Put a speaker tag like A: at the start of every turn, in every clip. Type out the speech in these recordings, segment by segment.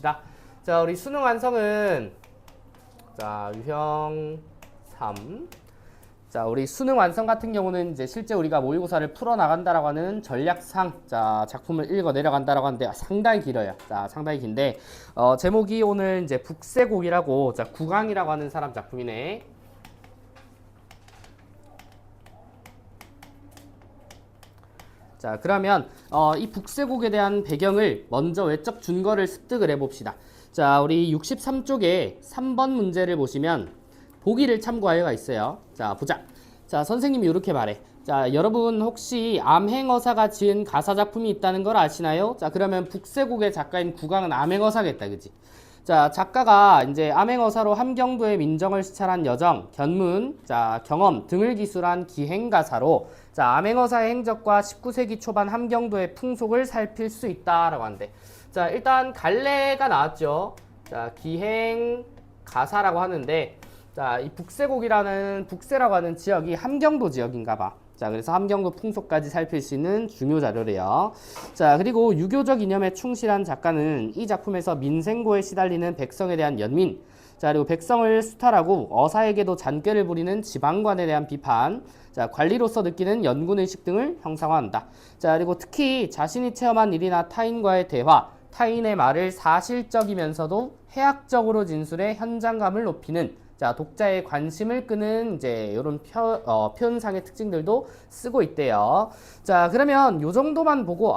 A: 자, 우리 수능 완성은 자, 유형 3. 자, 우리 수능 완성 같은 경우는 이제 실제 우리가 모의고사를 풀어 나간다라고 하는 전략상 자, 작품을 읽어 내려간다라고 하는데 상당히 길어요. 자, 상당히 긴데 제목이 오늘 이제 북새곡이라고 자, 구강이라고 하는 사람 작품이네. 자, 그러면 이 북새곡에 대한 배경을 먼저 외적 준거를 습득을 해봅시다. 자, 우리 63쪽에 3번 문제를 보시면 보기를 참고하여가 있어요. 자, 보자. 자, 선생님이 이렇게 말해. 자, 여러분 혹시 암행어사가 지은 가사작품이 있다는 걸 아시나요? 자, 그러면 북새곡의 작가인 구강은 암행어사겠다, 그지? 자, 작가가 이제 암행어사로 함경도의 민정을 시찰한 여정, 견문, 자, 경험 등을 기술한 기행가사로 자, 암행어사의 행적과 19세기 초반 함경도의 풍속을 살필 수 있다라고 하는데 자, 일단 갈래가 나왔죠. 자, 기행가사라고 하는데 자, 이 북새라고 하는 지역이 함경도 지역인가 봐. 자, 그래서 함경도 풍속까지 살필 수 있는 중요 자료래요. 자, 그리고 유교적 이념에 충실한 작가는 이 작품에서 민생고에 시달리는 백성에 대한 연민, 자, 그리고 백성을 수탈하고 어사에게도 잔꾀를 부리는 지방관에 대한 비판, 자, 관리로서 느끼는 연군의식 등을 형상화한다. 자, 그리고 특히 자신이 체험한 일이나 타인과의 대화, 타인의 말을 사실적이면서도 해학적으로 진술해 현장감을 높이는 자, 독자의 관심을 끄는 이제 이런 표현상의 특징들도 쓰고 있대요. 자, 그러면 요 정도만 보고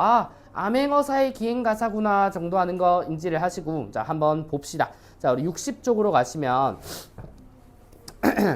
A: 암행어사의 기행가사구나 정도 하는 거 인지를 하시고 자, 한번 봅시다. 자, 우리 60쪽으로 가시면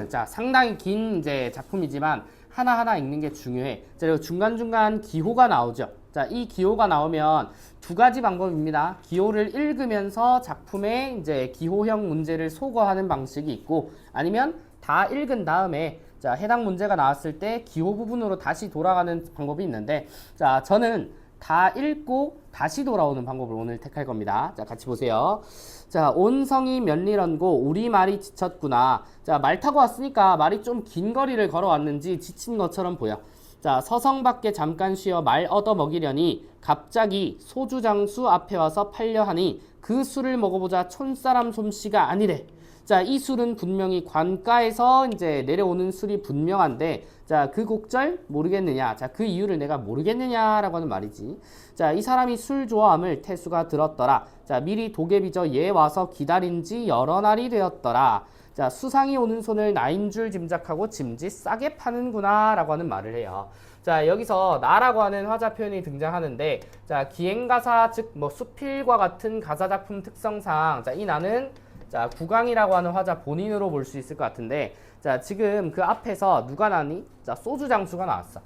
A: 자, 상당히 긴 이제 작품이지만 하나하나 읽는 게 중요해. 자, 그리고 중간중간 기호가 나오죠. 자, 이 기호가 나오면 두 가지 방법입니다. 기호를 읽으면서 작품의 이제 기호형 문제를 소거하는 방식이 있고 아니면 다 읽은 다음에 자, 해당 문제가 나왔을 때 기호 부분으로 다시 돌아가는 방법이 있는데 자, 저는 다 읽고 다시 돌아오는 방법을 오늘 택할 겁니다. 자, 같이 보세요. 자, 온성이 면리런고 우리 말이 지쳤구나. 자, 말 타고 왔으니까 말이 좀 긴 거리를 걸어왔는지 지친 것처럼 보여. 자, 서성 밖에 잠깐 쉬어 말 얻어 먹이려니 갑자기 소주장수 앞에 와서 팔려 하니 그 술을 먹어보자 촌사람 솜씨가 아니래. 자, 이 술은 분명히 관가에서 이제 내려오는 술이 분명한데 자, 그 곡절 모르겠느냐? 자, 그 이유를 내가 모르겠느냐라고 하는 말이지. 자, 이 사람이 술 좋아함을 태수가 들었더라. 자, 미리 도깨비저 얘 와서 기다린 지 여러 날이 되었더라. 자, 수상이 오는 손을 나인 줄 짐작하고 짐짓 싸게 파는구나 라고 하는 말을 해요. 자, 여기서 나라고 하는 화자 표현이 등장하는데 자, 기행가사 즉 뭐 수필과 같은 가사작품 특성상 자, 이 나는 자, 구강이라고 하는 화자 본인으로 볼 수 있을 것 같은데 자, 지금 그 앞에서 누가 나니? 자, 소주장수가 나왔어.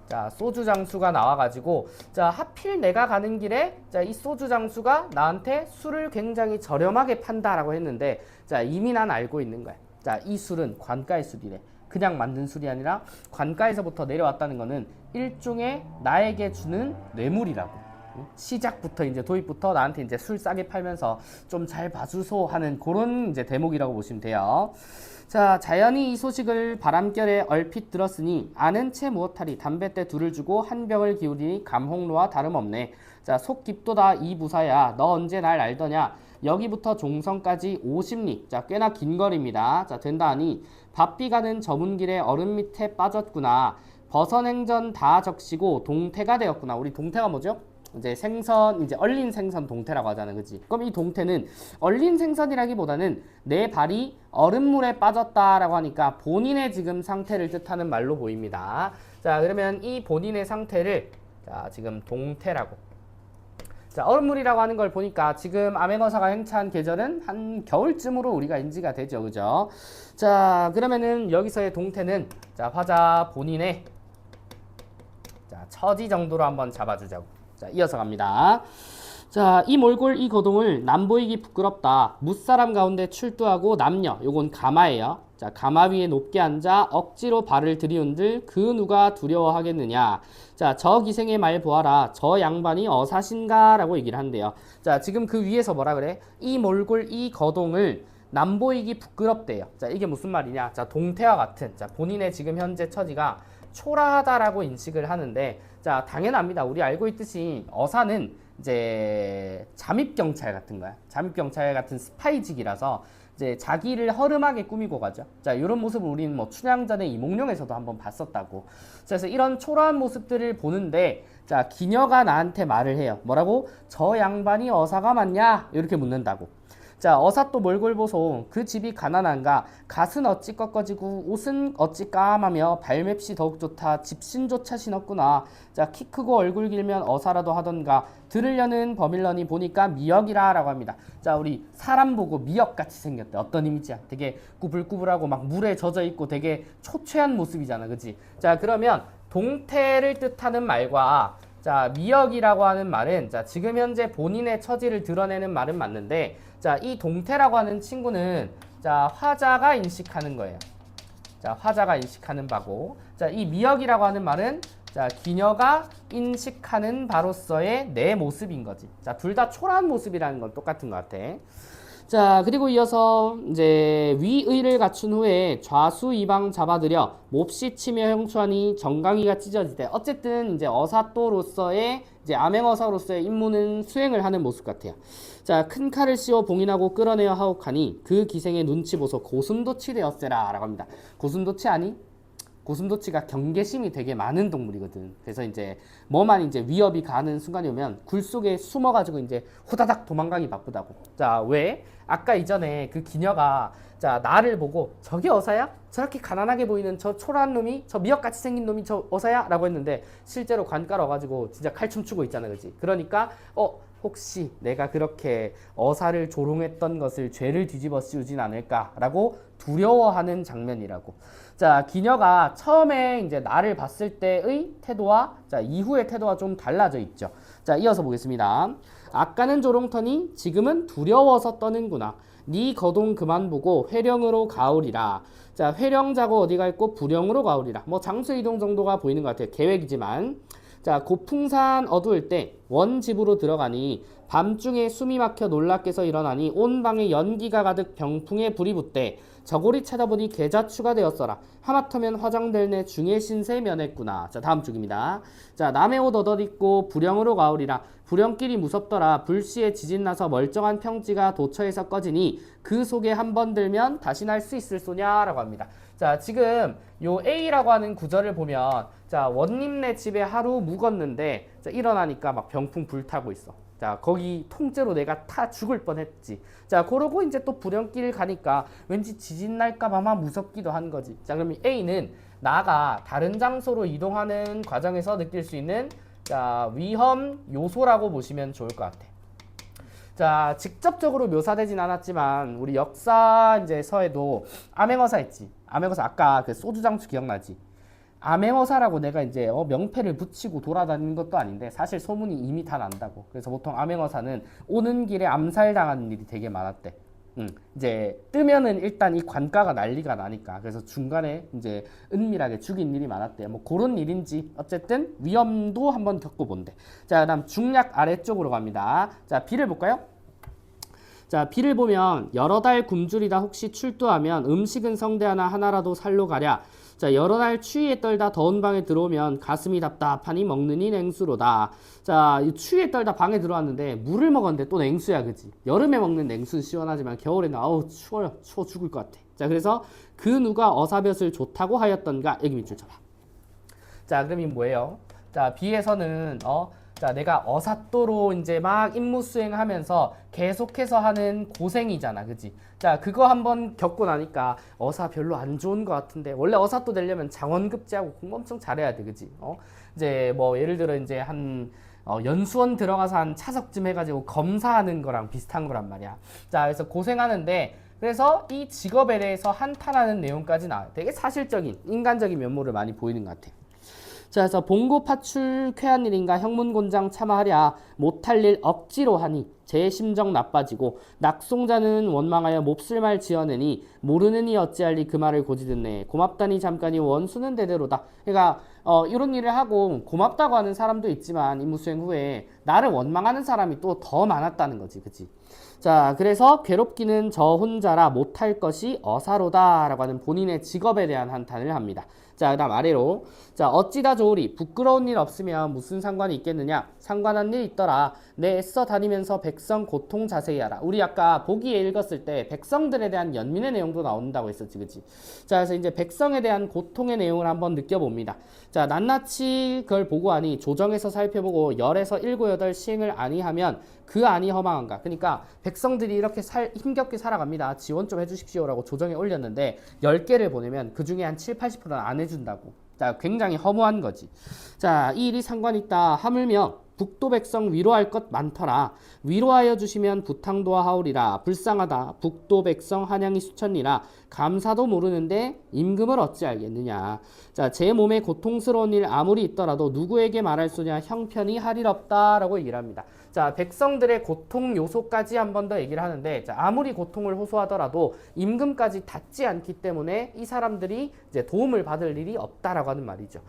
A: 자, 소주장수가 나와가지고 자, 하필 내가 가는 길에 자, 이 소주장수가 나한테 술을 굉장히 저렴하게 판다라고 했는데 자, 이미 난 알고 있는 거야. 자, 이 술은 관가의 술이래. 그냥 만든 술이 아니라 관가에서부터 내려왔다는 거는 일종의 나에게 주는 뇌물이라고. 시작부터 이제 도입부터 나한테 이제 술 싸게 팔면서 좀 잘 봐주소 하는 그런 이제 대목이라고 보시면 돼요. 자, 자연히 이 소식을 바람결에 얼핏 들었으니 아는 채 무엇하리 담뱃대 둘을 주고 한 병을 기울이니 감홍로와 다름없네. 자, 속 깊도다 이 부사야 너 언제 날 알더냐. 여기부터 종성까지 50리. 자, 꽤나 긴 거리입니다. 자, 된다 하니 바삐 가는 저문길에 얼음 밑에 빠졌구나. 버선행전 다 적시고 동태가 되었구나. 우리 동태가 뭐죠? 이제 생선, 이제 얼린 생선 동태라고 하잖아, 그지? 그럼 이 동태는 얼린 생선이라기보다는 내 발이 얼음물에 빠졌다라고 하니까 본인의 지금 상태를 뜻하는 말로 보입니다. 자, 그러면 이 본인의 상태를 자, 지금 동태라고. 자, 얼음물이라고 하는 걸 보니까 지금 암행어사가 행차한 계절은 한 겨울쯤으로 우리가 인지가 되죠, 그죠? 자, 그러면은 여기서의 동태는 자, 화자 본인의 자, 처지 정도로 한번 잡아주자고. 자, 이어서 갑니다. 자, 이 몰골 이 거동을 남보이기 부끄럽다. 무사람 가운데 출두하고 남녀, 요건 가마예요. 자, 가마 위에 높게 앉아 억지로 발을 들이운들 그 누가 두려워하겠느냐. 자, 저 기생의 말 보아라. 저 양반이 어사신가? 라고 얘기를 한대요. 자, 지금 그 위에서 뭐라 그래? 이 몰골 이 거동을 남보이기 부끄럽대요. 자, 이게 무슨 말이냐? 자, 동태와 같은 자, 본인의 지금 현재 처지가 초라하다라고 인식을 하는데 자, 당연합니다. 우리 알고 있듯이 어사는 이제 잠입 경찰 같은 거야. 잠입 경찰 같은 스파이직이라서 이제 자기를 허름하게 꾸미고 가죠. 자, 이런 모습을 우리는 뭐 춘향전의 이몽룡에서도 한번 봤었다고. 그래서 이런 초라한 모습들을 보는데, 자, 기녀가 나한테 말을 해요. 뭐라고? 저 양반이 어사가 맞냐? 이렇게 묻는다고. 자, 어사 또 몰골 보소. 그 집이 가난한가? 갓은 어찌 꺾어지고 옷은 어찌 까마며 발맵시 더욱 좋다. 집신조차 신었구나. 자, 키 크고 얼굴 길면 어사라도 하던가. 들으려는 버밀러니 보니까 미역이라 라고 합니다. 자, 우리 사람 보고 미역같이 생겼대. 어떤 이미지야? 되게 꾸불꾸불하고 막 물에 젖어 있고 되게 초췌한 모습이잖아. 그치? 자, 그러면 동태를 뜻하는 말과 자, 미역이라고 하는 말은 자, 지금 현재 본인의 처지를 드러내는 말은 맞는데 자, 이 동태라고 하는 친구는 자, 화자가 인식하는 거예요. 자, 화자가 인식하는 바고 자, 이 미역이라고 하는 말은 자, 기녀가 인식하는 바로서의 내 모습인 거지. 자, 둘 다 초라한 모습이라는 건 똑같은 것 같아. 자, 그리고 이어서 이제 위의를 갖춘 후에 좌수 이방 잡아들여 몹시 치며 형추하니 정강이가 찢어지대. 어쨌든 이제 어사또로서의 이제 암행어사로서의 임무는 수행을 하는 모습 같아요. 자, 큰 칼을 씌워 봉인하고 끌어내어 하옥하니 그 기생의 눈치 보소 고슴도치 되었으라 라고 합니다. 고슴도치 아니? 고슴도치가 경계심이 되게 많은 동물이거든. 그래서 이제 뭐만 이제 위협이 가는 순간이 오면 굴 속에 숨어가지고 이제 호다닥 도망가기 바쁘다고. 자, 왜? 아까 이전에 그 기녀가 자, 나를 보고 저게 어사야? 저렇게 가난하게 보이는 저 초라한 놈이 저 미역같이 생긴 놈이 저 어사야? 라고 했는데 실제로 관가러 가지고 진짜 칼춤 추고 있잖아. 그지? 그러니까 혹시 내가 그렇게 어사를 조롱했던 것을 죄를 뒤집어 씌우진 않을까라고 두려워하는 장면이라고. 자, 기녀가 처음에 이제 나를 봤을 때의 태도와 자, 이후의 태도가 좀 달라져 있죠. 자, 이어서 보겠습니다. 아까는 조롱터니 지금은 두려워서 떠는구나. 네 거동 그만 보고 회령으로 가오리라. 자, 회령 자고 어디 가 있고 부령으로 가오리라. 뭐 장수 이동 정도가 보이는 것 같아요. 계획이지만. 자, 고풍산 어두울 때 원집으로 들어가니 밤중에 숨이 막혀 놀랍게서 일어나니 온 방에 연기가 가득 병풍에 불이 붙대 저고리 찾아보니 계자추가 되었어라. 하마터면 화장될 내 중의 신세 면했구나. 자, 다음 쪽입니다. 자, 남의 옷 얻어입고 부령으로 가오리라. 부령길이 무섭더라. 불시에 지진나서 멀쩡한 평지가 도처에서 꺼지니 그 속에 한 번 들면 다시 날 수 있을 소냐라고 합니다. 자, 지금 요 A라고 하는 구절을 보면 자, 원님네 집에 하루 묵었는데 자, 일어나니까 막 병풍 불타고 있어. 자, 거기 통째로 내가 타 죽을 뻔했지. 자, 그러고 이제 또 불행길 가니까 왠지 지진 날까봐 막 무섭기도 한 거지. 자, 그럼 A는 나가 다른 장소로 이동하는 과정에서 느낄 수 있는 자, 위험 요소라고 보시면 좋을 것 같아. 자, 직접적으로 묘사되진 않았지만 우리 역사 이제 서에도 암행어사 있지. 암행어사 아까 그 소주장수 기억나지? 암행어사라고 내가 이제 명패를 붙이고 돌아다니는 것도 아닌데 사실 소문이 이미 다 난다고. 그래서 보통 암행어사는 오는 길에 암살당하는 일이 되게 많았대. 이제 뜨면은 일단 이 관가가 난리가 나니까 그래서 중간에 이제 은밀하게 죽인 일이 많았대. 뭐 그런 일인지 어쨌든 위험도 한번 겪어본대. 자, 그다음 중략 아래쪽으로 갑니다. 자, B를 볼까요? 자, B를 보면 여러 달 굶주리다 혹시 출두하면 음식은 성대하나 하나라도 살로 가랴. 자, 여러 날 추위에 떨다 더운 방에 들어오면 가슴이 답답하니 먹느니 냉수로다. 자, 이 추위에 떨다 방에 들어왔는데 물을 먹었는데 또 냉수야, 그지? 여름에 먹는 냉수는 시원하지만 겨울에는 아우 추워요. 추워 죽을 것 같아. 자, 그래서 그 누가 어사볕을 좋다고 하였던가 여기 밑줄 쳐봐. 자, 그럼 이 뭐예요? 자, B에서는 자, 내가 어사또로 이제 막 임무 수행하면서 계속해서 하는 고생이잖아, 그지? 자, 그거 한번 겪고 나니까 어사 별로 안 좋은 것 같은데 원래 어사또 되려면 장원급제하고 공부 엄청 잘해야 돼, 그지? 이제 뭐 예를 들어 이제 한 연수원 들어가서 한 차석쯤 해가지고 검사하는 거랑 비슷한 거란 말이야. 자, 그래서 고생하는데 그래서 이 직업에 대해서 한탄하는 내용까지 나와요. 되게 사실적인 인간적인 면모를 많이 보이는 것 같아. 자, 그래서 봉고 파출 쾌한 일인가 형문곤장 참아하랴 못할 일 억지로 하니 제 심정 나빠지고 낙송자는 원망하여 몹쓸 말 지어내니 모르는 이 어찌할리 그 말을 고지 듣네 고맙다니 잠깐이 원수는 대대로다. 그러니까 이런 일을 하고 고맙다고 하는 사람도 있지만 임무 수행 후에 나를 원망하는 사람이 또 더 많았다는 거지. 그치? 자, 그래서 괴롭기는 저 혼자라 못할 것이 어사로다라고 하는 본인의 직업에 대한 한탄을 합니다. 자, 그다음 아래로. 자, 어찌다 좋으리 부끄러운 일 없으면 무슨 상관이 있겠느냐. 상관한 일 있더라. 내 애써 다니면서 백성 고통 자세히 하라. 우리 아까 보기에 읽었을 때 백성들에 대한 연민의 내용도 나온다고 했었지. 그치? 자, 그래서 이제 백성에 대한 고통의 내용을 한번 느껴봅니다. 자, 낱낱이 그걸 보고 하니 조정해서 살펴보고 열에서 일곱 여덟 시행을 아니하면 그 안이 허망한가. 그러니까 백성들이 이렇게 힘겹게 살아갑니다. 지원 좀 해주십시오라고 조정에 올렸는데 10개를 보내면 그 중에 한 7, 80%는 안 해준다고. 자, 굉장히 허무한 거지. 자, 이 일이 상관있다 하물며 북도 백성 위로할 것 많더라. 위로하여 주시면 부탕도와 하오리라. 불쌍하다. 북도 백성 한양이 수천이라. 감사도 모르는데 임금을 어찌 알겠느냐. 자, 제 몸에 고통스러운 일 아무리 있더라도 누구에게 말할 수냐. 형편이 할 일 없다라고 얘기를 합니다. 자, 백성들의 고통 요소까지 한 번 더 얘기를 하는데, 자, 아무리 고통을 호소하더라도 임금까지 닿지 않기 때문에 이 사람들이 이제 도움을 받을 일이 없다라고 하는 말이죠.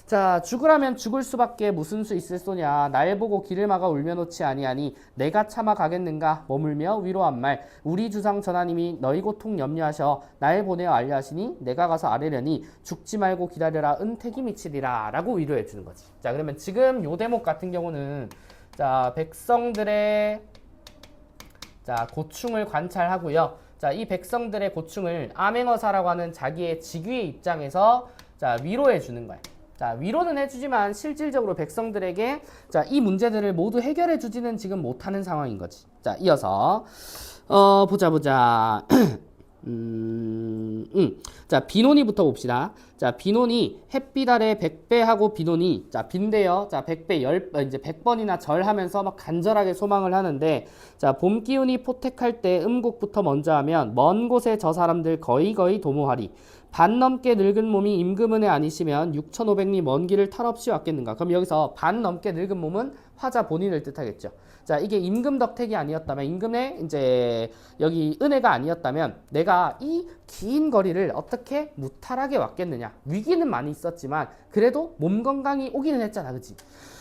A: 자, 죽으라면 죽을 수밖에 무슨 수 있을 소냐. 날 보고 길을 막아 울며 놓지 아니하니 내가 참아 가겠는가. 머물며 위로한 말. 우리 주상 전하님이 너희 고통 염려하셔 날 보내어 알려하시니 내가 가서 아뢰려니 죽지 말고 기다려라. 은택이 미치리라 라고 위로해 주는 거지. 자, 그러면 지금 요 대목 같은 경우는 자, 백성들의 자, 고충을 관찰하고요. 자, 이 백성들의 고충을 암행어사라고 하는 자기의 직위의 입장에서 자, 위로해 주는 거야. 자, 위로는 해주지만 실질적으로 백성들에게 자, 이 문제들을 모두 해결해 주지는 지금 못하는 상황인 거지. 자, 이어서 보자. 자, 비논이부터 봅시다. 자, 비논이 햇빛 아래 100배하고 비논이 자, 빈대요. 자, 100배 이제 100번이나 절하면서 막 간절하게 소망을 하는데, 자, 봄 기운이 포택할 때 음곡부터 먼저 하면 먼 곳에 저 사람들 거의 도모하리. 반 넘게 늙은 몸이 임금은혜 아니시면 6,500리 먼 길을 탈 없이 왔겠는가. 그럼 여기서 반 넘게 늙은 몸은 화자 본인을 뜻하겠죠. 자, 이게 임금 덕택이 아니었다면, 임금의 이제 여기 은혜가 아니었다면 내가 이 긴 거리를 어떻게 무탈하게 왔겠느냐. 위기는 많이 있었지만 그래도 몸 건강이 오기는 했잖아. 그치?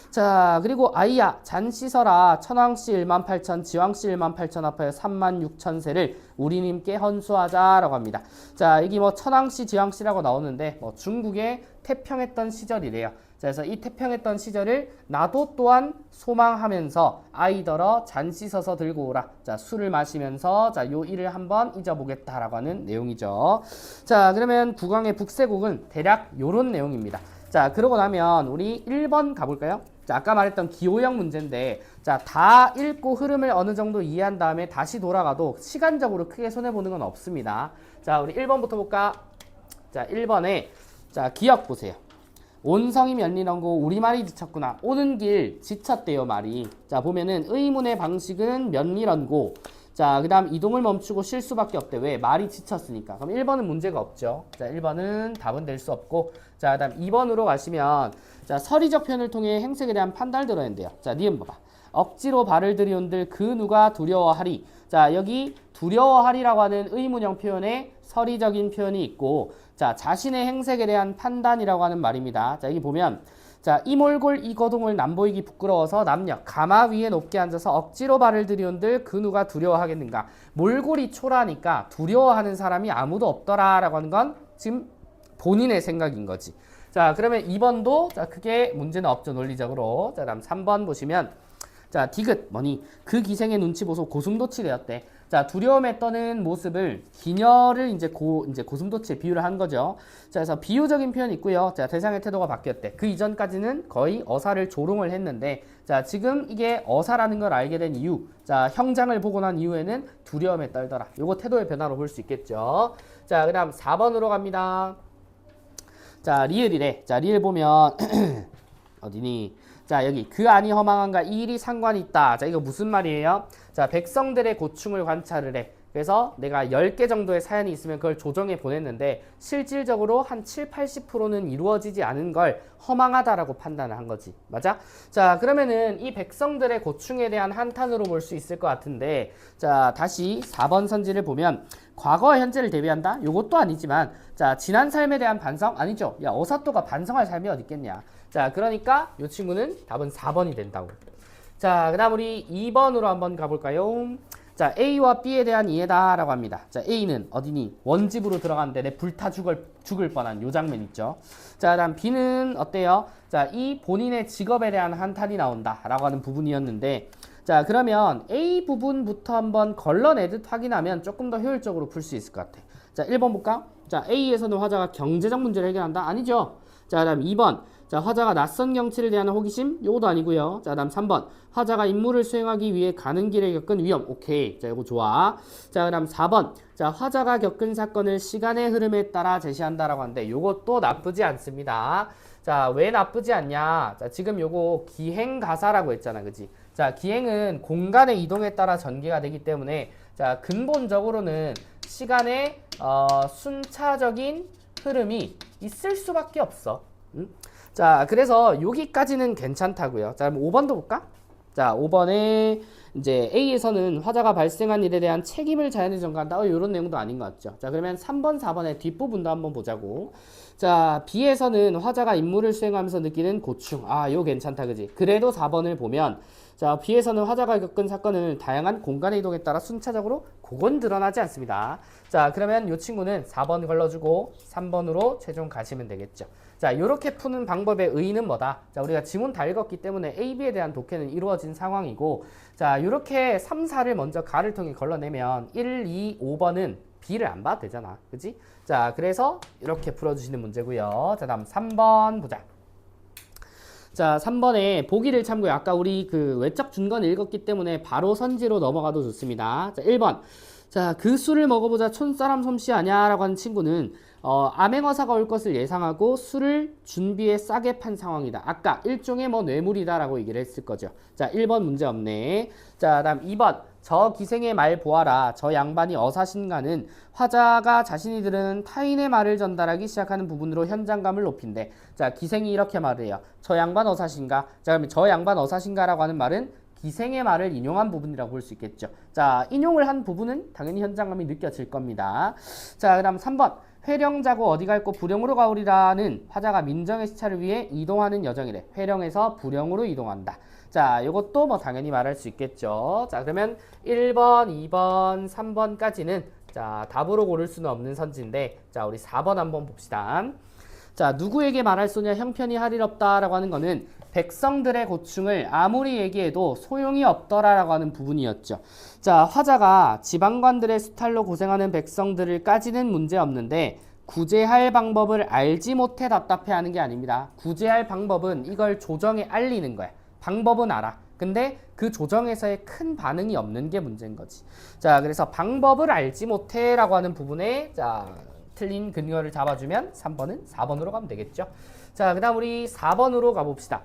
A: 자, 그리고 아이야 잔 씻어라. 천왕씨 18,000 지왕씨 18,000 합하여 36,000세를 우리님께 헌수하자라고 합니다. 자, 여기 뭐 천왕씨 지왕씨라고 나오는데 뭐 중국에 태평했던 시절이래요. 자, 그래서 이 태평했던 시절을 나도 또한 소망하면서 아이더러 잔 씻어서 들고 오라. 자, 술을 마시면서 자, 요 일을 한번 잊어보겠다라고 하는 내용이죠. 자, 그러면 국왕의 북세곡은 대략 요런 내용입니다. 자, 그러고 나면 우리 1번 가볼까요? 자, 아까 말했던 기호형 문제인데, 자, 다 읽고 흐름을 어느 정도 이해한 다음에 다시 돌아가도 시간적으로 크게 손해보는 건 없습니다. 자, 우리 1번부터 볼까? 자, 1번에 자, 기억 보세요. 온성이 면리런고 우리말이 지쳤구나. 오는 길 지쳤대요, 말이. 자, 보면은 의문의 방식은 면리런고. 자, 그 다음 이동을 멈추고 쉴 수밖에 없대. 왜? 말이 지쳤으니까. 그럼 1번은 문제가 없죠. 자, 1번은 답은 될 수 없고. 자, 그 다음 2번으로 가시면 자, 서리적 표현을 통해 행색에 대한 판단을 들어야 된대요. 자, 니은 봐봐. 억지로 발을 들이온들 그 누가 두려워하리. 자, 여기 두려워하리라고 하는 의문형 표현에 서리적인 표현이 있고, 자, 자신의 행색에 대한 판단이라고 하는 말입니다. 자, 여기 보면 자, 이몰골 이거동을 남보이기 부끄러워서 남녀 가마 위에 높게 앉아서 억지로 발을 들이온들 그 누가 두려워하겠는가. 몰골이 초라하니까 두려워하는 사람이 아무도 없더라라고 하는 건 지금 본인의 생각인 거지. 자, 그러면 2번도 자, 크게 문제는 없죠, 논리적으로. 자, 다음 3번 보시면 자, 디귿 뭐니 그 기생의 눈치 보소 고슴도치 되었대. 자, 두려움에 떠는 모습을 기녀를 이제 고슴도치에 비유를 한 거죠. 자, 그래서 비유적인 표현이 있고요. 자, 대상의 태도가 바뀌었대. 그 이전까지는 거의 어사를 조롱을 했는데, 자, 지금 이게 어사라는 걸 알게 된 이유, 자, 형장을 보고 난 이후에는 두려움에 떨더라. 요거 태도의 변화로 볼 수 있겠죠. 자, 그다음 4번으로 갑니다. 자, 리을이래. 자, 리을 보면 어디니? 자, 여기 그 안이 허망한가 이 일이 상관이 있다. 자, 이거 무슨 말이에요? 자, 백성들의 고충을 관찰을 해. 그래서 내가 10개 정도의 사연이 있으면 그걸 조정해 보냈는데 실질적으로 한 7, 80%는 이루어지지 않은 걸 허망하다라고 판단을 한 거지. 맞아? 자, 그러면은 이 백성들의 고충에 대한 한탄으로 볼 수 있을 것 같은데, 자, 다시 4번 선지를 보면 과거와 현재를 대비한다? 요것도 아니지만, 자, 지난 삶에 대한 반성? 아니죠. 야, 어사또가 반성할 삶이 어디 있겠냐. 자, 그러니까 요 친구는 답은 4번이 된다고. 자, 그 다음 우리 2번으로 한번 가볼까요? 자, A와 B에 대한 이해다 라고 합니다. 자, A는 어디니? 원집으로 들어갔는데 내 불타 죽을 뻔한 요 장면 있죠. 자, 다음 B는 어때요? 자, 이 본인의 직업에 대한 한탄이 나온다 라고 하는 부분이었는데, 자, 그러면 A 부분부터 한번 걸러내듯 확인하면 조금 더 효율적으로 풀 수 있을 것 같아. 자, 1번 볼까? 자, A에서는 화자가 경제적 문제를 해결한다? 아니죠. 자, 그다음 2번. 자, 화자가 낯선 경치를 대하는 호기심? 요것도 아니고요. 자, 그다음 3번. 화자가 임무를 수행하기 위해 가는 길에 겪은 위험. 오케이. 자, 요거 좋아. 자, 그다음 4번. 자, 화자가 겪은 사건을 시간의 흐름에 따라 제시한다라고 하는데 요것도 나쁘지 않습니다. 자, 왜 나쁘지 않냐? 자, 지금 요거 기행가사라고 했잖아. 그지? 자, 기행은 공간의 이동에 따라 전개가 되기 때문에 자, 근본적으로는 시간의 순차적인 흐름이 있을 수밖에 없어. 응? 자, 그래서 여기까지는 괜찮다고요. 자, 그럼 5번도 볼까? 자, 5번에 이제 A에서는 화자가 발생한 일에 대한 책임을 자연히 전가한다. 이런 내용도 아닌 것 같죠. 자, 그러면 3번, 4번의 뒷부분도 한번 보자고. 자, B에서는 화자가 임무를 수행하면서 느끼는 고충. 아, 요 괜찮다, 그지? 그래도 4번을 보면 자, B에서는 화자가 겪은 사건을 다양한 공간의 이동에 따라 순차적으로 그건 드러나지 않습니다. 자, 그러면 이 친구는 4번 걸러주고 3번으로 최종 가시면 되겠죠. 자, 이렇게 푸는 방법의 의의는 뭐다? 자, 우리가 지문 다 읽었기 때문에 A, B에 대한 독해는 이루어진 상황이고, 자, 이렇게 3, 4를 먼저 가를 통해 걸러내면 1, 2, 5번은 B를 안 봐도 되잖아. 그치? 자, 그래서 이렇게 풀어주시는 문제고요. 자, 다음 3번 보자. 자, 3번에 보기를 참고해. 아까 우리 그 외적 준건 읽었기 때문에 바로 선지로 넘어가도 좋습니다. 자, 1번. 자, 그 술을 먹어보자 촌사람 솜씨 아냐? 라고 하는 친구는 암행어사가 올 것을 예상하고 술을 준비해 싸게 판 상황이다. 아까 일종의 뭐 뇌물이다 라고 얘기를 했을 거죠. 자, 1번 문제 없네. 자, 다음 2번. 저 기생의 말 보아라. 저 양반이 어사신가는 화자가 자신이 들은 타인의 말을 전달하기 시작하는 부분으로 현장감을 높인대. 자, 기생이 이렇게 말을 해요. 저 양반 어사신가? 자, 그러면 저 양반 어사신가라고 하는 말은 기생의 말을 인용한 부분이라고 볼 수 있겠죠. 자, 인용을 한 부분은 당연히 현장감이 느껴질 겁니다. 자, 그 다음 3번. 회령 자고 어디 갈고 부령으로 가오리라는 화자가 민정의 시차를 위해 이동하는 여정이래. 회령에서 부령으로 이동한다. 자, 이것도 뭐 당연히 말할 수 있겠죠. 자, 그러면 1번, 2번, 3번까지는 자, 답으로 고를 수는 없는 선지인데, 자, 우리 4번 한번 봅시다. 자, 누구에게 말할 소냐 형편이 할 일 없다라고 하는 거는 백성들의 고충을 아무리 얘기해도 소용이 없더라라고 하는 부분이었죠. 자, 화자가 지방관들의 수탈로 고생하는 백성들을 까지는 문제 없는데 구제할 방법을 알지 못해 답답해하는 게 아닙니다. 구제할 방법은 이걸 조정에 알리는 거야. 방법은 알아. 근데 그 조정에서의 큰 반응이 없는 게 문제인 거지. 자, 그래서 방법을 알지 못해라고 하는 부분에 자, 틀린 근거를 잡아주면 3번은 4번으로 가면 되겠죠. 자, 그 다음 우리 4번으로 가봅시다.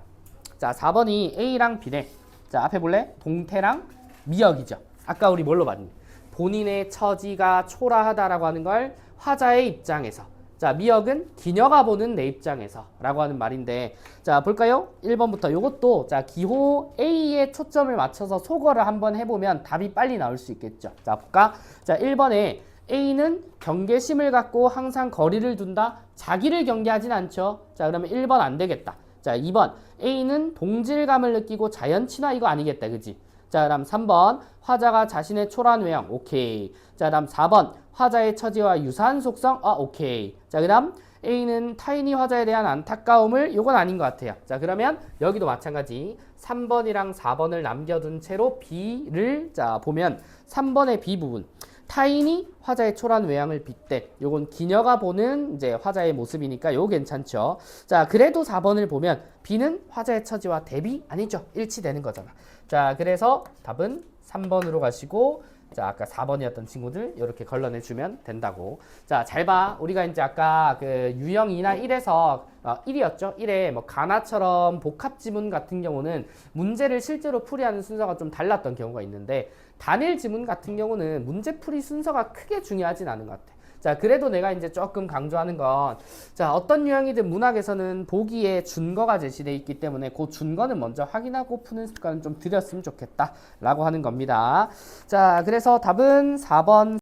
A: 자, 4번이 A랑 B래. 자, 앞에 볼래? 동태랑 미역이죠. 아까 우리 뭘로 봤니? 본인의 처지가 초라하다라고 하는 걸 화자의 입장에서, 자, 미역은 기녀가 보는 내 입장에서 라고 하는 말인데, 자, 볼까요? 1번부터 요것도 자, 기호 A에 초점을 맞춰서 소거를 한번 해보면 답이 빨리 나올 수 있겠죠. 자, 볼까? 자, 1번에 A는 경계심을 갖고 항상 거리를 둔다. 자기를 경계하진 않죠. 자, 그러면 1번 안 되겠다. 자, 2번 A는 동질감을 느끼고 자연 친화. 이거 아니겠다. 그지? 자, 그다음 3번 화자가 자신의 초라한 외형. 오케이. 자, 그다음 4번 화자의 처지와 유사한 속성. 오케이. 자, 그다음 A는 타인이 화자에 대한 안타까움을. 요건 아닌 것 같아요. 자, 그러면 여기도 마찬가지 3번이랑 4번을 남겨둔 채로 B를 자, 보면 3번의 B 부분. 타인이 화자의 초라한 외양을 빗대. 요건 기녀가 보는 이제 화자의 모습이니까 요 괜찮죠. 자, 그래도 4번을 보면 B는 화자의 처지와 대비 아니죠. 일치되는 거잖아. 자, 그래서 답은 3번으로 가시고 자, 아까 4번이었던 친구들 이렇게 걸러내 주면 된다고. 자, 잘 봐. 우리가 이제 아까 그 유형 2나 1에서 1이었죠? 1에 뭐 가나처럼 복합 지문 같은 경우는 문제를 실제로 풀이하는 순서가 좀 달랐던 경우가 있는데 단일 지문 같은 경우는 문제 풀이 순서가 크게 중요하진 않은 것 같아. 자, 그래도 내가 이제 조금 강조하는 건, 자, 어떤 유형이든 문학에서는 보기에 준거가 제시되어 있기 때문에 그 준거는 먼저 확인하고 푸는 습관은 좀 들였으면 좋겠다 라고 하는 겁니다. 자, 그래서 답은 4번